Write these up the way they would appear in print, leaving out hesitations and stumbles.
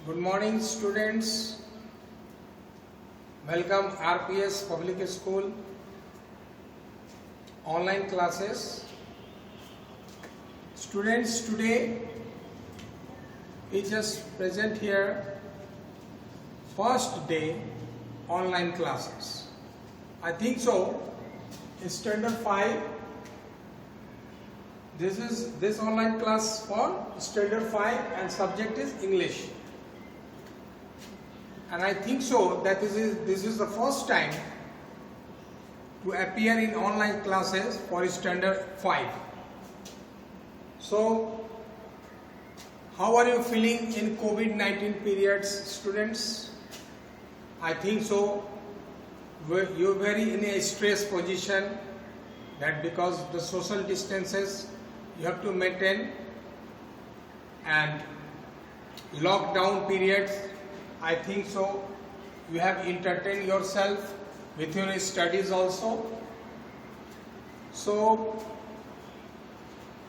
Good morning, students. Welcome RPS Public School online classes. Students, today we just present here first day online classes. I think so. In Standard 5, this online class for Standard 5 and subject is English. And I think so that this is the first time to appear in online classes for Standard 5. So, how are you feeling in COVID-19 periods, students? I think so. You're very in a stress position, that because the social distances you have to maintain, and lockdown periods, I think so you have entertained yourself with your studies also. So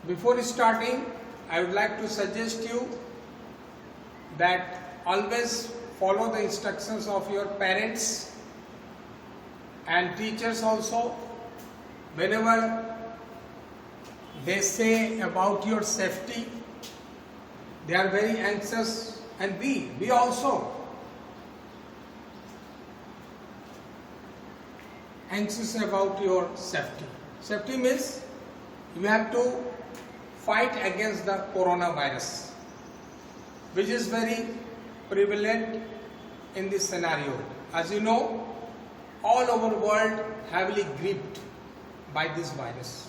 before starting, I would like to suggest you that always follow the instructions of your parents and teachers also. Whenever they say about your safety, they are very anxious, and we also anxious about your safety. Safety means you have to fight against the coronavirus, which is very prevalent in this scenario. As you know, all over the world heavily gripped by this virus.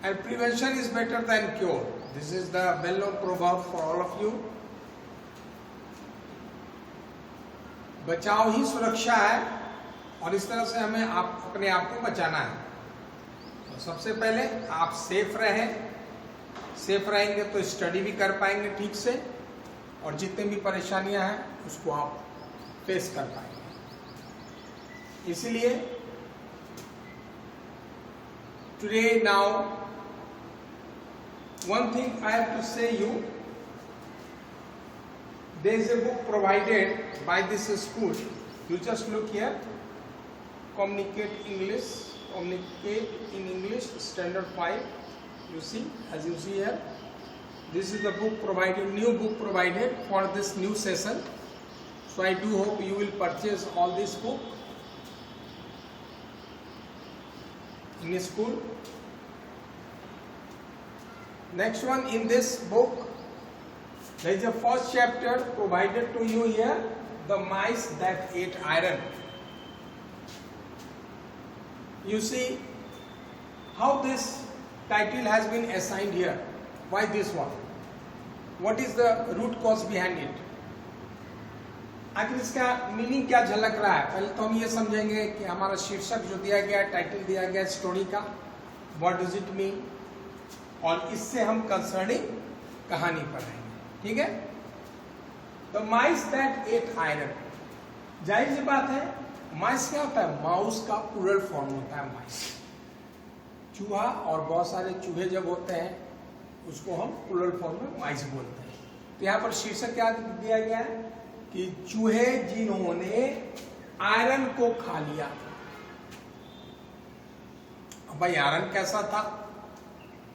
And prevention is better than cure. This is the well-known proverb for all of you. बचाव ही सुरक्षा है, और इस तरह से हमें अपने आप को बचाना है. तो सबसे पहले आप सेफ रहें. सेफ रहेंगे तो स्टडी भी कर पाएंगे ठीक से, और जितने भी परेशानियां हैं उसको आप फेस कर पाएंगे. इसलिए today now one thing I have to say you, there is a book provided by this school. You just look here, Communicate in English, Standard 5. You see, as you see here, this is the book provided, new book provided for this new session. So I do hope you will purchase all this book in school. Next one, in this book, there is a first chapter provided to you here, The Mice That Ate Iron. You see how this title has been assigned here. Why this one? What is the root cause behind it? आखिर इसका meaning क्या झलक रहा है? पहले तो हम ये समझेंगे कि हमारा शीर्षक जो दिया गया, टाइटल दिया गया स्टोरी का, व्हाट डज इट मीन, और इससे हम कंसर्निंग कहानी पढ़ेंगे. ठीक है? The mice that at iron. जाहिर सी बात है, माइस क्या होता है? माउस का प्लूरल फॉर्म होता है माइस. चूहा और बहुत सारे चूहे जब होते हैं उसको हम प्लूरल फॉर्म में माइस बोलते हैं. तो यहाँ पर शीर्षक क्या दिया गया है कि चूहे जिन्होंने आयरन को खा लिया. अब भाई आयरन कैसा था,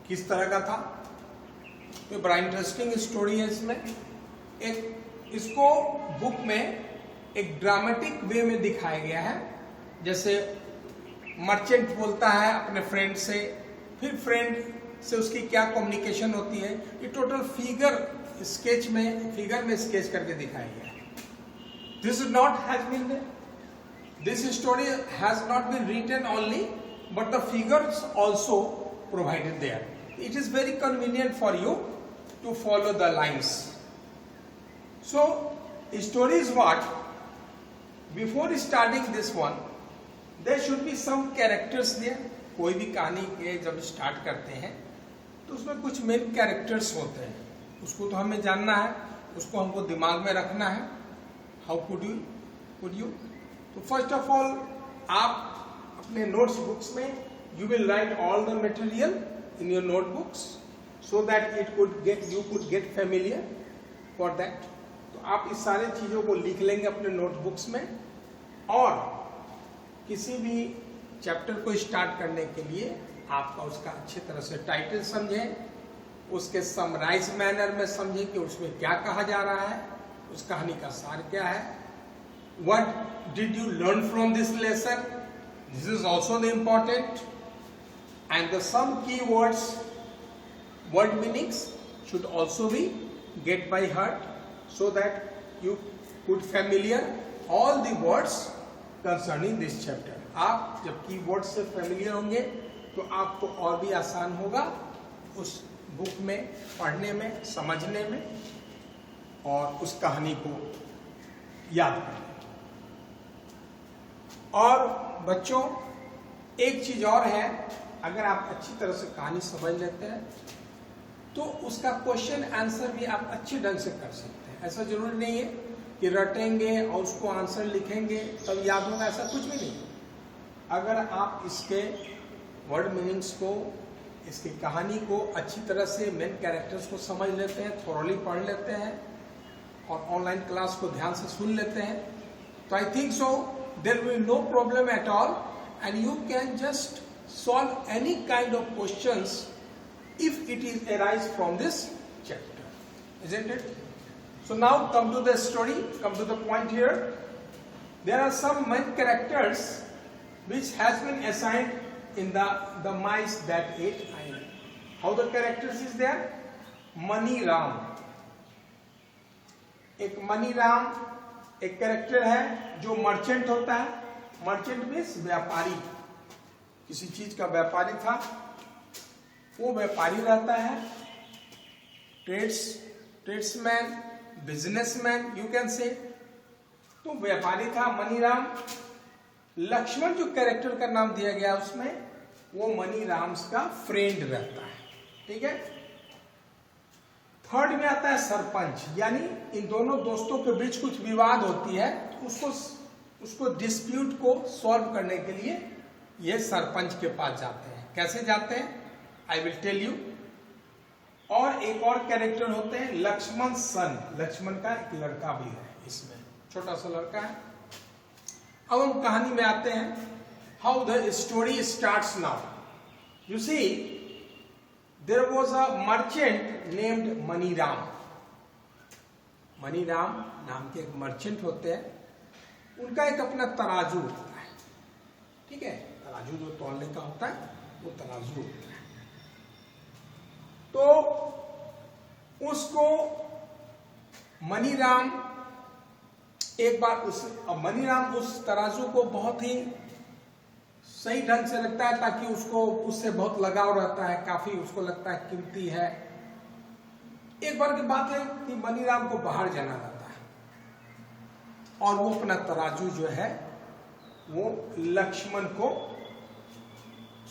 किस तरह का था? तो बड़ा इंटरेस्टिंग स्टोरी है इसमें. एक इसको बुक में एक ड्रामेटिक वे में दिखाया गया है. जैसे मर्चेंट बोलता है अपने फ्रेंड से, फिर फ्रेंड से उसकी क्या कम्युनिकेशन होती है, ये टोटल फिगर में स्केच करके दिखाया गया है. This story has not been written only, but the figures also provided there. It is very convenient for you to follow the lines. So, story is what? Before starting this one, there should be some characters there. कोई भी कहानी के जब start करते हैं तो उसमें कुछ मेन कैरेक्टर्स होते हैं. उसको तो हमें जानना है, उसको हमको दिमाग में रखना है. How could you? तो फर्स्ट ऑफ ऑल आप अपने नोट्स बुक्स में you will write all the material in your notebooks so that you could get familiar for that. तो आप इस सारे चीजों को लिख लेंगे अपने नोटबुक्स में, और किसी भी चैप्टर को स्टार्ट करने के लिए आपका उसका अच्छी तरह से टाइटल समझें, उसके समराइज मैनर में समझें कि उसमें क्या कहा जा रहा है, उस कहानी का सार क्या है, what did you learn from this lesson, this is also the important, and the some key words, word meanings should also be get by heart so that you could familiar all the words concerning this chapter. आप जब keyword से familiar होंगे तो आपको और भी आसान होगा उस बुक में पढ़ने में, समझने में और उस कहानी को याद करने में। और बच्चों एक चीज और है, अगर आप अच्छी तरह से कहानी समझ लेते हैं तो उसका क्वेश्चन आंसर भी आप अच्छी ढंग से कर सकते हैं। ऐसा जरूरी नहीं है कि रटेंगे और उसको आंसर लिखेंगे तब याद होगा, ऐसा कुछ भी नहीं। अगर आप इसके वर्ड मीनिंग्स को, इसकी कहानी को अच्छी तरह से, मेन कैरेक्टर्स को समझ लेते हैं, थोरली पढ़ लेते हैं और ऑनलाइन क्लास को ध्यान से सुन लेते हैं, तो I think so there will be no problem at all and you can just solve any kind of questions if it is arise from this chapter, isn't it? So now come to the story, come to the point here. There are some main characters which has been assigned in the mice that ate iron. How the characters is there? Mani Ram. एक money Ram एक character है जो merchant होता है। Merchant means व्यापारी, किसी चीज का व्यापारी था, वो व्यापारी रहता है, tradesman, businessman you can say. तो व्यापारी था मनी राम। लक्ष्मण जो कैरेक्टर का नाम दिया गया उसमें, वो मनी राम्स का फ्रेंड रहता है, ठीक है। थर्ड में आता है सरपंच, यानी इन दोनों दोस्तों के बीच कुछ विवाद होती है, उसको डिस्प्यूट को सॉल्व करने के लिए ये सरपंच के पास जाते हैं। कैसे जाते हैं आई विल टेल यू। और एक और कैरेक्टर होते हैं लक्ष्मण सन, लक्ष्मण का एक लड़का भी है इसमें, छोटा सा लड़का है। अब हम कहानी में आते हैं। How the story starts now. You see there was a merchant named Maniram. Maniram नाम के एक मर्चेंट होते हैं, उनका एक अपना तराजू होता है, ठीक है। तराजू जो तौलने का होता है वो तराजू होता है। तो उसको मनीराम एक बार मनीराम उस तराजू को बहुत ही सही ढंग से रखता है ताकि उसको उससे बहुत लगाव रहता है, काफी उसको लगता है कीमती है। एक बार की बात है कि मनीराम को बाहर जाना रहता है और वो अपना तराजू जो है वो लक्ष्मण को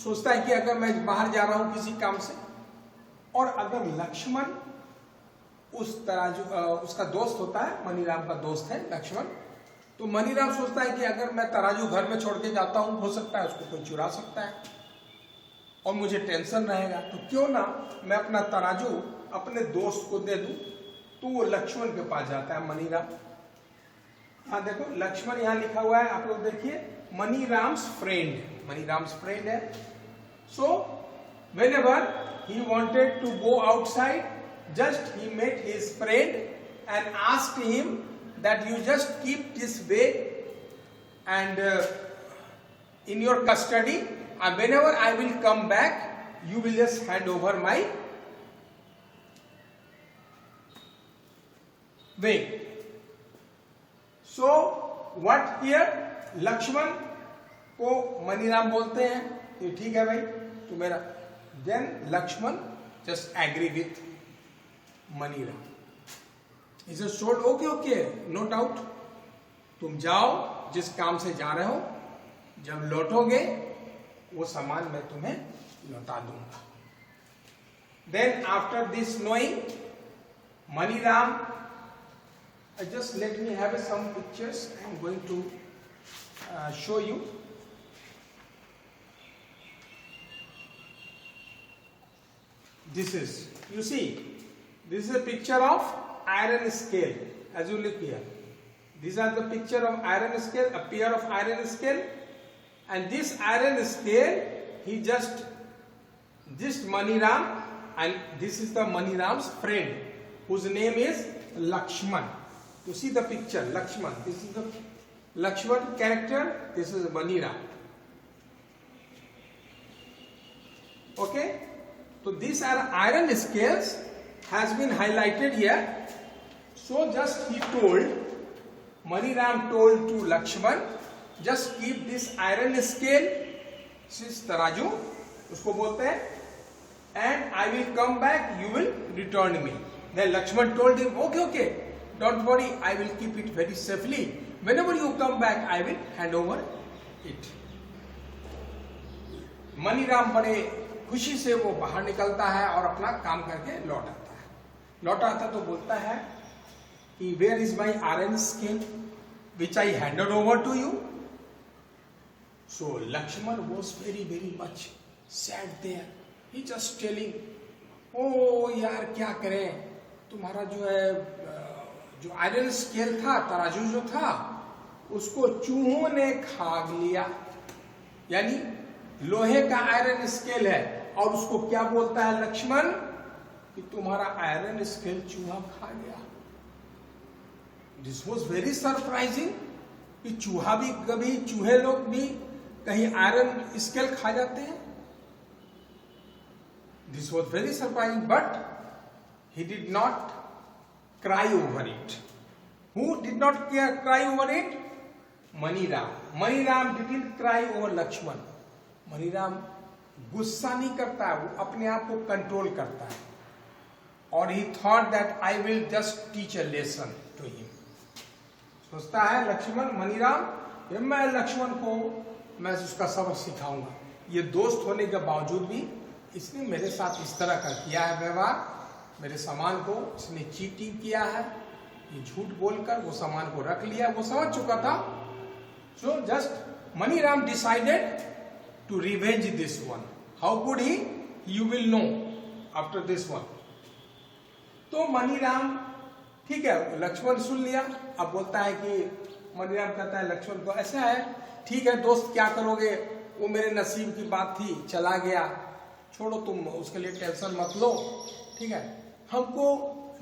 सोचता है कि अगर मैं बाहर जा रहा हूं किसी काम से, और अगर लक्ष्मण उस तराजू उसका दोस्त होता है, मनीराम का दोस्त है लक्ष्मण, तो मनीराम सोचता है कि अगर मैं तराजू घर में छोड़ के जाता हूं, हो सकता है उसको कोई चुरा सकता है और मुझे टेंशन रहेगा, तो क्यों ना मैं अपना तराजू अपने दोस्त को दे दूं। तो वो लक्ष्मण के पास जाता है मनीराम। हाँ देखो लक्ष्मण यहाँ लिखा हुआ है, आप लोग देखिए, मनीराम्स फ्रेंड, मनीराम्स फ्रेंड है। So whenever he wanted to go outside, just he met his friend and asked him that you just keep this bag and in your custody, and whenever I will come back you will just hand over my bag. So what here Lakshman को मनीराम बोलते हैं कि ठीक है भाई तू मेरा। Then Lakshman just agree with Maniram. He just told okay, no doubt. तुम जाओ जिस काम से जा रहे हो, जब लौटोगे वो सामान मैं तुम्हें लौटा दूंगा। Then after this knowing, Maniram, just let me have some pictures. I am going to show you. This is, you see, this is a picture of iron scale. as you look here. These are the picture of iron scale, a pair of iron scale, and this iron scale, he just Maniram, and this is the Maniram's friend, whose name is Lakshman. You see the picture, Lakshman. This is the Lakshman character. This is Maniram. Okay, so these are iron scales has been highlighted here. So just he told, Maniram told to Lakshman, just keep this iron scale, this is तराजू, उसको बोलते हैं, and I will come back, you will return me. Then Lakshman told him, okay, don't worry, I will keep it very safely. Whenever you come back, I will hand over it. Maniram बड़े खुशी से वो बाहर निकलता है और अपना काम करके लौट आता है. लौट आता तो बोलता है कि where is my iron scale which I handed over to you? So Lakshman was very much sad there. He just telling, oh यार क्या करें, तुम्हारा जो है जो आयरन स्केल था, तराजू जो था, उसको चूहों ने खा लिया. यानी लोहे का आयरन स्केल है और उसको क्या बोलता है लक्ष्मण कि तुम्हारा आयरन स्केल चूहा खा गया. दिस वॉज वेरी सरप्राइजिंग कि चूहा भी कभी, चूहे लोग भी कहीं आयरन स्केल खा जाते हैं. This was very surprising, but he did not cry over it. Who did not cry over it? Maniram. Maniram didn't cry over Lakshman. Maniram गुस्सा नहीं करता है, वो अपने आप को कंट्रोल करता है. और he thought that I will just teach a lesson to him. सोचता है लक्ष्मण, मनीराम, मैं लक्ष्मण को मैं उसका सबक सिखाऊंगा. ये दोस्त होने के बावजूद भी इसने मेरे साथ इस तरह का किया है व्यवहार, मेरे सामान को इसने चीटिंग किया है, ये झूठ बोलकर वो सामान को रख लिया, वो समझ चुका था. So just Maniram decided to revenge this one. How could he? You will know after this one. तो मनीराम, ठीक है, लक्ष्मण सुन लिया. अब बोलता है कि मनीराम कहता है लक्ष्मण को, ऐसा है, ठीक है दोस्त, क्या करोगे, वो मेरे नसीब की बात थी, चला गया, छोड़ो, तुम उसके लिए टेंशन मत लो. ठीक है, हमको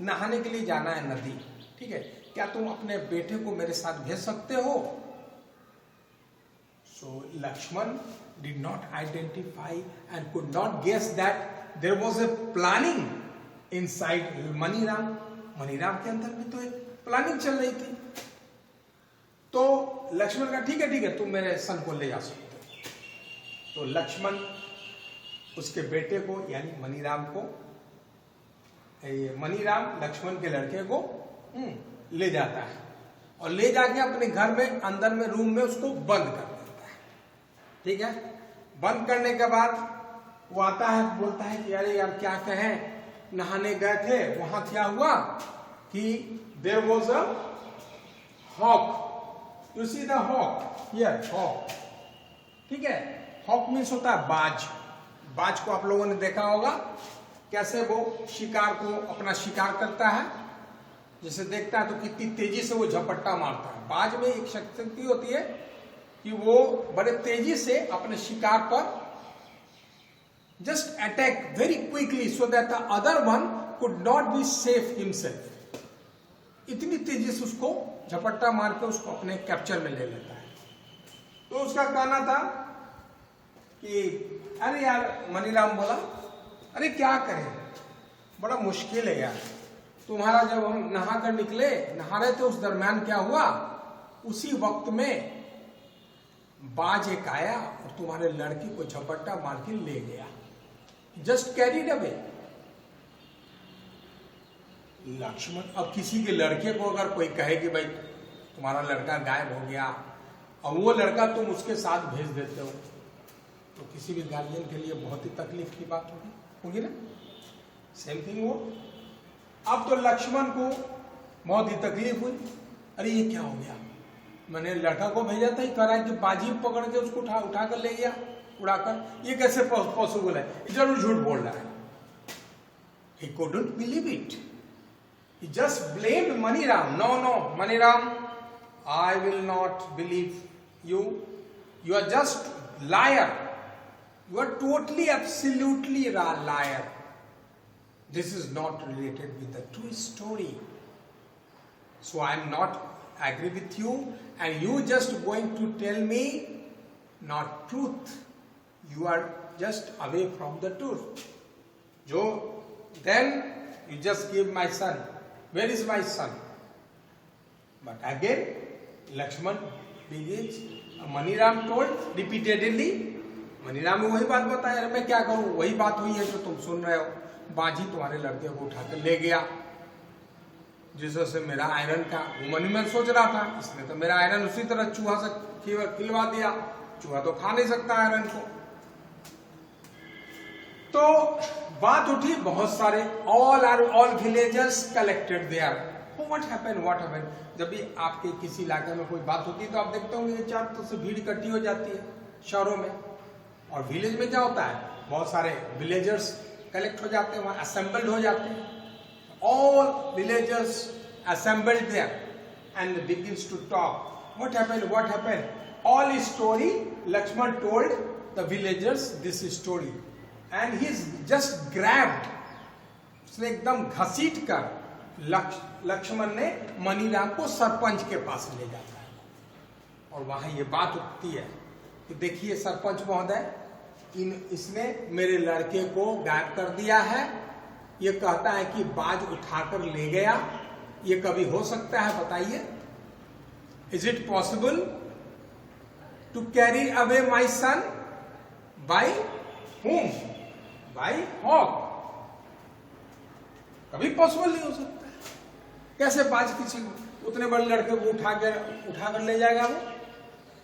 नहाने के लिए जाना है नदी, ठीक है, क्या तुम अपने बेटे को मेरे साथ भेज सकते हो? So Lakshman did not identify and could not guess that there was a planning inside Maniram. Maniram के अंदर भी तो एक प्लानिंग चल रही थी. तो लक्ष्मण का ठीक है, तुम मेरे सन को ले जा सकते हो. तो लक्ष्मण उसके बेटे को यानी मनीराम को, मनीराम लक्ष्मण के लड़के को ले जाता है और ले जाके अपने घर में अंदर में रूम में उसको बंद कर देता है. ठीक है, बंद करने के बाद वो आता है, बोलता है कि अरे यार क्या कहें, नहाने गए थे, वहां क्या हुआ कि there was a hawk. You see the hawk here, hawk. ठीक है, हॉक मीन्स होता है बाज. बाज को आप लोगों ने देखा होगा कैसे वो शिकार को अपना शिकार करता है, जैसे देखता है तो कितनी तेजी से वो झपट्टा मारता है. बाज में एक शक्ति होती है कि वो बड़े तेजी से अपने शिकार पर just attack very quickly so that the other one could not be safe himself. इतनी तेजी से उसको झपट्टा मार के उसको अपने कैप्चर में ले लेता है. तो उसका कहना था कि अरे यार, मनीराम बोला, अरे क्या करें, बड़ा मुश्किल है यार. तुम्हारा जब हम नहा कर निकले, नहा रहे थे, उस दरम्यान क्या हुआ, उसी वक्त में बाज एक आया और तुम्हारे लड़की को झपट्टा मार के ले गया. Just carried away. लक्ष्मण, अब किसी के लड़के को अगर कोई कहे कि भाई तुम्हारा लड़का गायब हो गया और वो लड़का तुम उसके साथ भेज देते हो, तो किसी भी गार्जियन के लिए बहुत ही तकलीफ की बात होगी ना. सेम थिंग वो. अब तो लक्ष्मण को बहुत ही तकलीफ हुई. अरे ये क्या हो गया, मैंने लड़का को भेजा था, कह रहा है कि बाजी पकड़ के उसको उठा कर ले गया, उड़ाकर. ये कैसे पॉसिबल है, जरूर झूठ बोल रहा है. He couldn't believe it. He just blamed Maniram. No, no, Maniram, I will not believe you. You are just liar. You are totally, absolutely liar. This is not related with the true story. So I am not agree with you, and you just going to tell me not truth. You are just away from the truth. Jo, then you just give my son. Where is my son? But again, Lakshman believes. Maniram told repeatedly. Maniram ने वही बात बताया, अरे मैं क्या करूं, वही बात हुई है जो तुम सुन रहे हो. बाजी तुम्हारे लड़के को उठाकर ले गया, जिससे मेरा आयरन का मन में सोच रहा था, इसने तो मेरा आयरन उसी तरह चूहा से खिलवा दिया. चूहा तो खा नहीं सकता आयरन को. तो बात उठी, बहुत सारे all villagers collected there. What happened. जब भी आपके किसी इलाके में कोई बात होती है तो आप देखते होंगे ये चार तरफ से भीड़ इकट्ठी हो जाती है शहरों में. और विलेज में क्या होता है, बहुत सारे विलेजर्स कलेक्ट हो जाते हैं, वहां असेंबल्ड हो जाते हैं. All villagers assembled there and begins to talk. What happened? All story, Lakshman told the villagers this story. And he's just grabbed. उसने एकदम घसीट कर लक्ष्मण ने मनीराम को सरपंच के पास ले जाता है. और वहां ये बात उठती है कि देखिए सरपंच महोदय, इसने मेरे लड़के को गायब कर दिया है. ये कहता है कि बाज उठाकर ले गया. ये कभी हो सकता है, बताइए? Is it possible to carry away my son? By whom? By hawk. कभी पॉसिबल नहीं हो सकता है. कैसे बाज किसी उतने बड़े लड़के को उठाकर ले जाएगा? वो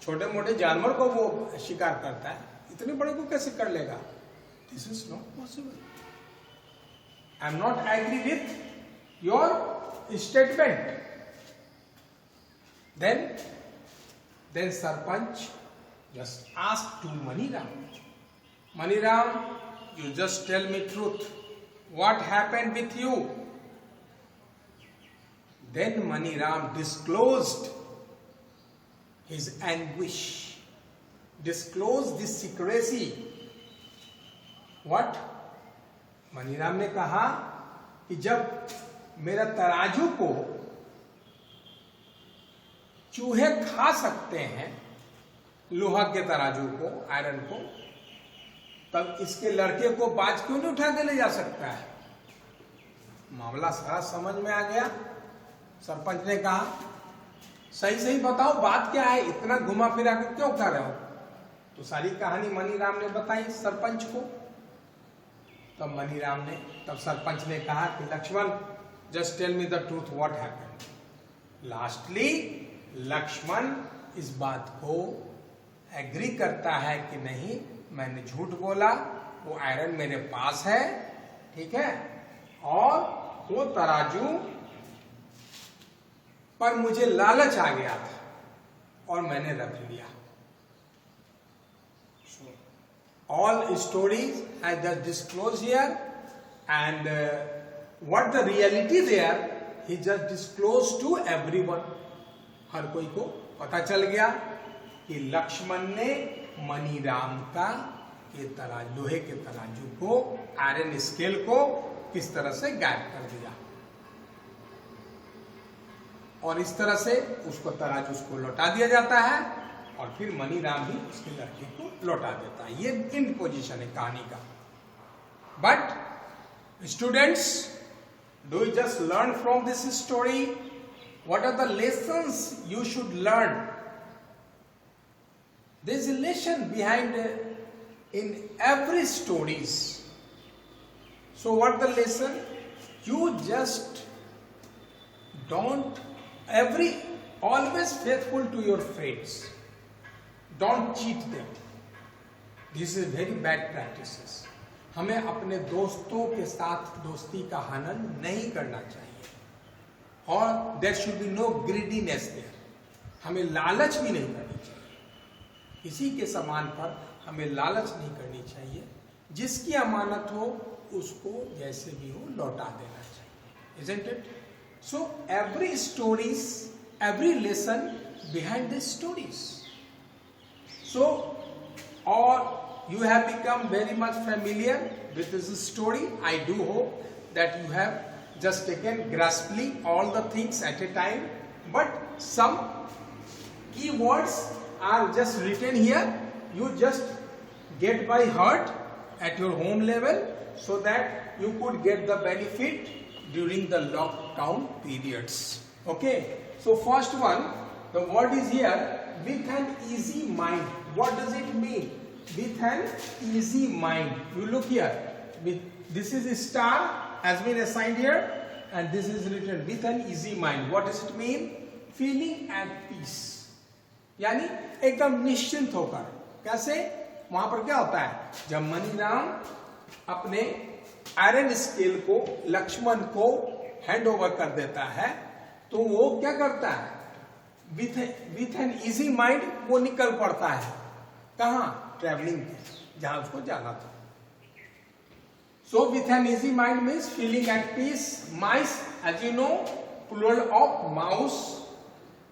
छोटे मोटे जानवर को वो शिकार करता है, इतने बड़े को कैसे कर लेगा? This is not possible. I am not agree with your statement. Then Sarpanch just asked to Maniram, you just tell me truth. What happened with you? Then Maniram disclosed his anguish, disclosed this secrecy. What? Maniram ने कहा कि जब मेरा तराजू को चूहे खा सकते हैं, लोहा के तराजू को, आयरन को, तब इसके लड़के को बाज क्यों नहीं उठा के ले जा सकता है? मामला सारा समझ में आ गया. सरपंच ने कहा सही बताओ बात क्या है, इतना घुमा फिरा कर क्यों कर रहे हो? तो सारी कहानी मनीराम ने बताई सरपंच को. तब सरपंच ने कहा कि Lakshman, just tell me the truth, what happened. Lastly Lakshman इस बात को एग्री करता है कि नहीं, मैंने झूठ बोला, वो आयरन मेरे पास है, ठीक है, और वो तराजू पर मुझे लालच आ गया था और मैंने रख लिया. All stories I just disclosed here, and what the reality there, he just disclosed to everyone. हर कोई को पता चल गया कि लक्ष्मण ने मनीराम का लोहे के तराजू को, आयरन स्केल को किस तरह से गायब कर दिया. और इस तरह से उसको तराजू उसको लौटा दिया जाता है, और फिर मनीराम भी उसके लड़के को लौटा देता है. ये इन पोजीशन है कहानी का. But students, do you just learn from this story? What are the lessons you should learn? There is a lesson behind in every stories. So what the lesson? You just don't always faithful to your friends. Don't cheat them. This is very bad practices. हमें अपने दोस्तों के साथ दोस्ती का हनन नहीं करना चाहिए, और there should be no greediness there. हमें लालच भी नहीं करनी चाहिए. किसी के सामान पर हमें लालच नहीं करनी चाहिए. जिसकी अमानत हो उसको जैसे भी हो लौटा देना चाहिए. Isn't it? So every stories, every lesson behind the stories. So or you have become very much familiar with this story. I do hope that you have just taken grasply all the things at a time, but some key words are just written here. You just get by heart at your home level so that you could get the benefit during the lockdown periods. Okay, so first one, the word is here, with an easy mind. What does it mean? With an easy mind. You look here, this is a star has been assigned here, and this is written with an easy mind. What does it mean? Feeling at peace, यानी एकदम निश्चिंत होकर. कैसे? वहां पर क्या होता है, जब मनीराम अपने आयरन स्केल को लक्ष्मण को हैंड ओवर कर देता है, तो वो क्या करता है, विथ एन इजी माइंड वो निकल पड़ता है. कहां? ट्रेवलिंग पे, जहां उसको जाना था. So with an easy mind means feeling at peace. Mice, as you know, plural of mouse.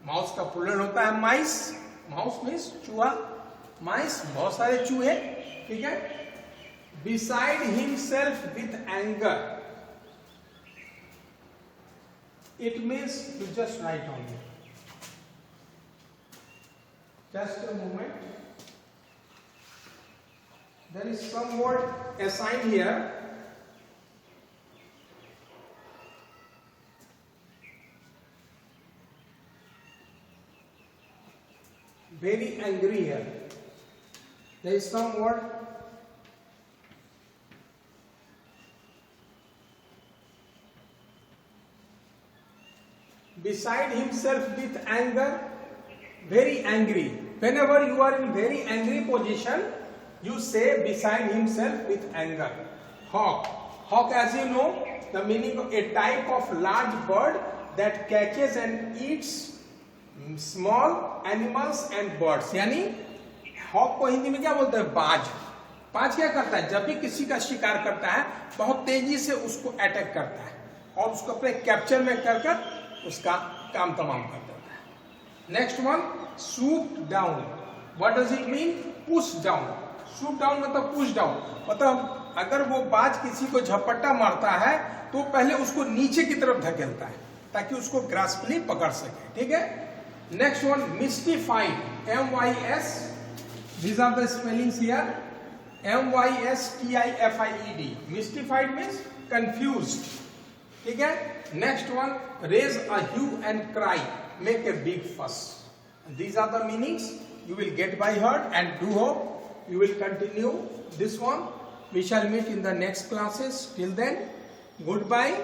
Mouse का प्लूरल होता है माइस. माउस मीन्स चूहा. माइस बहुत सारे चूहे. ठीक है. Beside himself with anger. It means to just write on it. Just a moment. There is some word assigned here. Very angry here. There is some word. Beside himself with anger, very angry. Whenever you are in very angry position, you say beside himself with anger. Hawk. Hawk, as you know, the meaning of a type of large bird that catches and eats small animals and birds. यानी hoc को हिंदी में क्या बोलते हैं? बाज. बाज क्या करता है? जब भी किसी का शिकार करता है, बहुत तेजी से उसको अटैक करता है और उसको अपने कैप्चर में कर उसका काम तमाम कर देता है. Next one, soup down. What does it mean? Push down. Soup down मतलब पुश डाउन, मतलब अगर वो बाज किसी को झपट्टा मारता है तो पहले उसको नीचे की तरफ धकेलता है ताकि उसको ग्रास्पली पकड़ सके. ठीक है. Next one, mystified. MYS. These are the spellings here. MYSTIFIED. Mystified means confused. ठीक है. Next one, raise a hue and cry, make a big fuss. These are the meanings you will get by heart, and do hope you will continue this one. We shall meet in the next classes. Till then, goodbye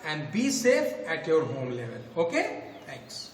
and be safe at your home level. Okay? Thanks.